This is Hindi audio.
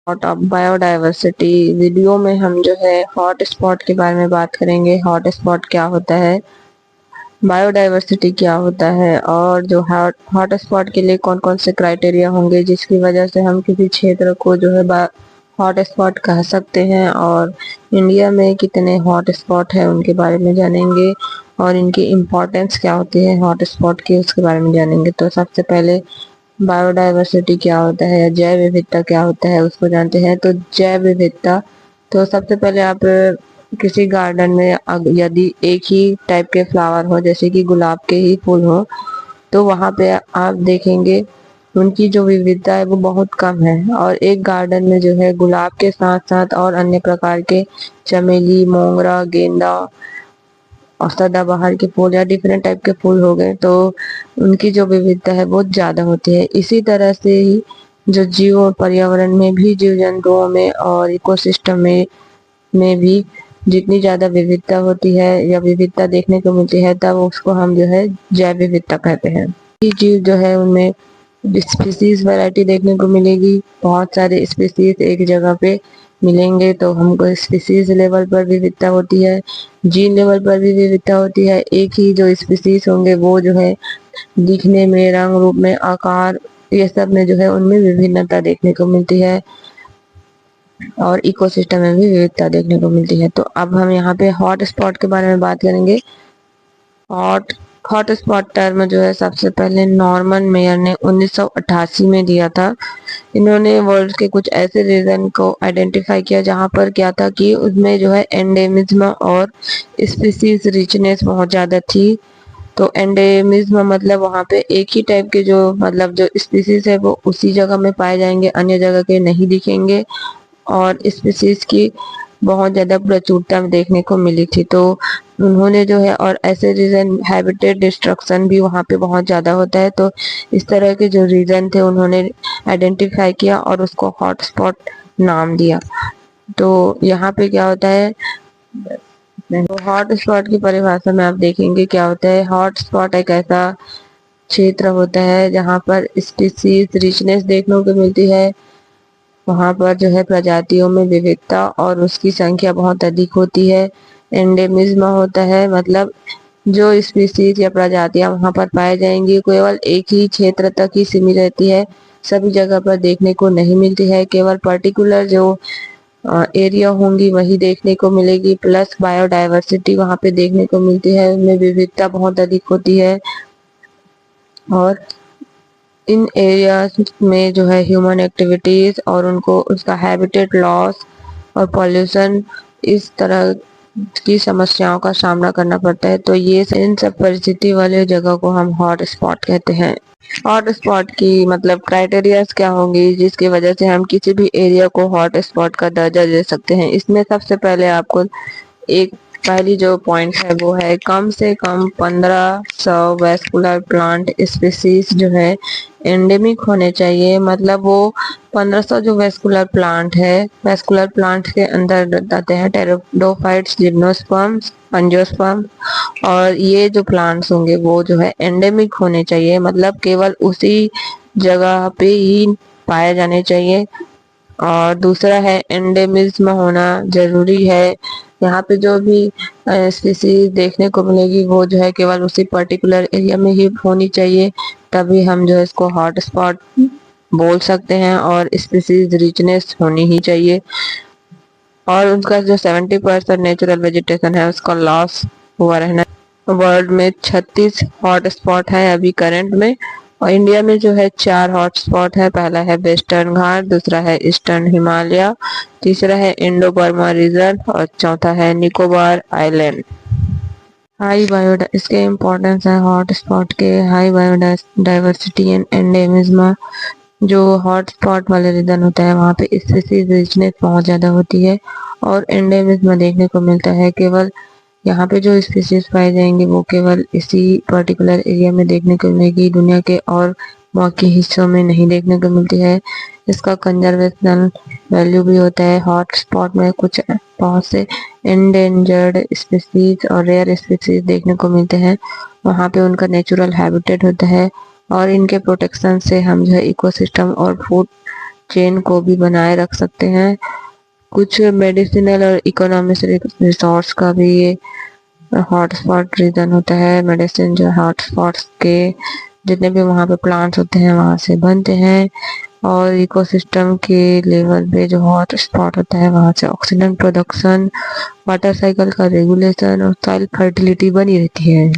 Of biodiversity. वीडियो में हम जो है हॉट स्पॉट के बारे में बात करेंगे। हॉट स्पॉट क्या होता है, बायोडाइवर्सिटी क्या होता है, और जो हॉट स्पॉट के लिए कौन कौन से क्राइटेरिया होंगे जिसकी वजह से हम किसी क्षेत्र को जो है हॉट स्पॉट कह सकते हैं, और इंडिया में कितने हॉट स्पॉट है उनके बारे में जानेंगे, और इनकी इम्पोर्टेंस क्या होती है हॉट स्पॉट की उसके बारे में जानेंगे। तो सबसे पहले बायोडाइवर्सिटी क्या होता है या जैव विविधता क्या होता है उसको जानते हैं। तो जैव विविधता, तो सबसे पहले आप किसी गार्डन में यदि एक ही टाइप के फ्लावर हो, जैसे कि गुलाब के ही फूल हो, तो वहां पे आप देखेंगे उनकी जो विविधता है वो बहुत कम है। और एक गार्डन में जो है गुलाब के साथ साथ और अन्य प्रकार के चमेली, मोगरा, गेंदा और सदाबहार के फूल या डिफरेंट टाइप के फूल हो गए, तो उनकी जो विविधता है बहुत ज्यादा होती है। इसी तरह से ही जो जीव और पर्यावरण में भी, जीव जंतुओं में और इकोसिस्टम में भी जितनी ज्यादा विविधता होती है या विविधता देखने को मिलती है, तब उसको हम जो है जैव विविधता कहते हैं। ये जीव जो है उनमें स्पीसीज वैरायटी देखने को मिलेगी, बहुत सारे स्पीसीज एक जगह पे मिलेंगे तो हमको स्पीसीज लेवल पर विविधता होती है, जीन लेवल पर भी विविधता होती है। एक ही जो स्पीसीज होंगे वो जो है दिखने में, रंग रूप में, आकार, ये सब में जो है उनमें विभिन्नता देखने को मिलती है, और इकोसिस्टम में भी विविधता देखने को मिलती है। तो अब हम यहाँ पे हॉट स्पॉट के बारे में बात करेंगे। हॉट हॉट स्पॉट टर्म जो है सबसे पहले नॉर्मन मेयर ने 1988 में दिया था। इन्होंने वर्ल्ड के कुछ ऐसे रीजन को आइडेंटिफाई किया जहाँ पर क्या था कि उसमें जो है एंडेमिज्म और स्पीसीज रिचनेस बहुत ज़्यादा थी। तो एंडेमिज्म मतलब वहाँ पे एक ही टाइप के जो मतलब जो स्पीसीज है वो उसी जगह में पाए जाएंगे, अन्य जगह के नहीं दिखेंगे, और स्पीसीज की बहुत ज़्यादा प्रचुरता देखने को मिली थी। तो उन्होंने जो है, और ऐसे रीजन हैबिटेट डिस्ट्रक्शन भी वहाँ पे बहुत ज़्यादा होता है, तो इस तरह के जो रीजन थे उन्होंने आइडेंटिफाई किया और उसको हॉटस्पॉट नाम दिया। तो यहाँ पे क्या होता है, तो हॉट स्पॉट की परिभाषा में आप देखेंगे क्या होता है। हॉट स्पॉट एक ऐसा क्षेत्र होता है जहाँ पर स्पीसीज रिचनेस देखने को मिलती है, वहाँ पर जो है प्रजातियों में विविधता और उसकी संख्या बहुत अधिक होती है। एंडेमिज्म होता है मतलब जो स्पीसीज या प्रजातियां वहाँ पर पाई जाएंगी केवल एक ही क्षेत्र तक ही सीमित रहती है, सभी जगह पर देखने को नहीं मिलती है, केवल पर्टिकुलर जो एरिया होंगी वही देखने को मिलेगी। प्लस बायोडाइवर्सिटी वहाँ पे देखने को मिलती है, उनमें विविधता बहुत अधिक होती है। और इन एरियाज में जो है ह्यूमन एक्टिविटीज और उनको उसका हैबिटेट लॉस और पॉल्यूशन, इस तरह की समस्याओं का सामना करना पड़ता है। तो ये इन सब परिस्थिति वाले जगह को हम हॉट स्पॉट कहते हैं। हॉट स्पॉट की मतलब क्राइटेरियाज क्या होंगी जिसकी वजह से हम किसी भी एरिया को हॉट स्पॉट का दर्जा दे सकते हैं। इसमें सबसे पहले आपको एक पहली जो पॉइंट है वो है कम से कम 1500 वेस्कुलर प्लांट स्पीसीज जो है एंडेमिक होने चाहिए। मतलब वो 1500 जो वेस्कुलर प्लांट है, वेस्कुलर प्लांट के अंदर आते हैं टेरिडोफाइट्स, जिम्नोस्पर्म्स, एंजियोस्पर्म, और ये जो प्लांट्स होंगे वो जो है एंडेमिक होने चाहिए, मतलब केवल उसी जगह पे ही पाए जाने चाहिए। और दूसरा है एंडेमिज्म होना जरूरी है, यहाँ पे जो भी स्पीसीज देखने को मिलेगी वो जो है केवल उसी पर्टिकुलर एरिया में ही होनी चाहिए, तभी हम जो है इसको हॉट स्पॉट बोल सकते हैं, और स्पीसीज रिचनेस होनी ही चाहिए। और उनका जो 70% नेचुरल वेजिटेशन है उसका लॉस हुआ रहना। वर्ल्ड में 36 हॉट स्पॉट है अभी करंट में, और इंडिया में जो है 4 हॉट स्पॉट है। पहला है वेस्टर्न घाट, दूसरा है ईस्टर्न हिमालय, तीसरा है इंडो बर्मा रीजन, और चौथा है निकोबार आइलैंड। हाई बायोडा इसके इम्पोर्टेंस है हॉट स्पॉट के, हाई बायोडाइवर्सिटी एंड एंडेमिज्म। जो हॉट स्पॉट वाले रीजन होता है वहाँ पे स्पीसीज रिचनेस बहुत ज़्यादा होती है, और एंडेमिज्म देखने को मिलता है। केवल यहाँ पे जो स्पीसीज पाई जाएंगी वो केवल इसी पर्टिकुलर एरिया में देखने को मिलेगी, दुनिया के और बाकी हिस्सों में नहीं देखने को मिलती है। इसका कंजर्वेशनल वैल्यू भी होता है। हॉट स्पॉट में कुछ बहुत से एंडेंजर्ड स्पीसीज और रेयर स्पीसीज देखने को मिलते हैं, वहाँ पे उनका नेचुरल हैबिटेट होता है, और इनके प्रोटेक्शन से हम जो है इकोसिस्टम और फूड चेन को भी बनाए रख सकते हैं। कुछ मेडिसिनल और इकोनॉमिक रिसोर्स का भी ये हॉटस्पॉट रीजन होता है। मेडिसिन जो हॉटस्पॉट्स के जितने भी वहाँ पे प्लांट्स होते हैं वहाँ से बनते हैं, और इकोसिस्टम के लेवल पे जो हॉटस्पॉट होता है वहाँ से ऑक्सीजन प्रोडक्शन, वाटर साइकिल का रेगुलेशन और सॉइल फर्टिलिटी बनी रहती है।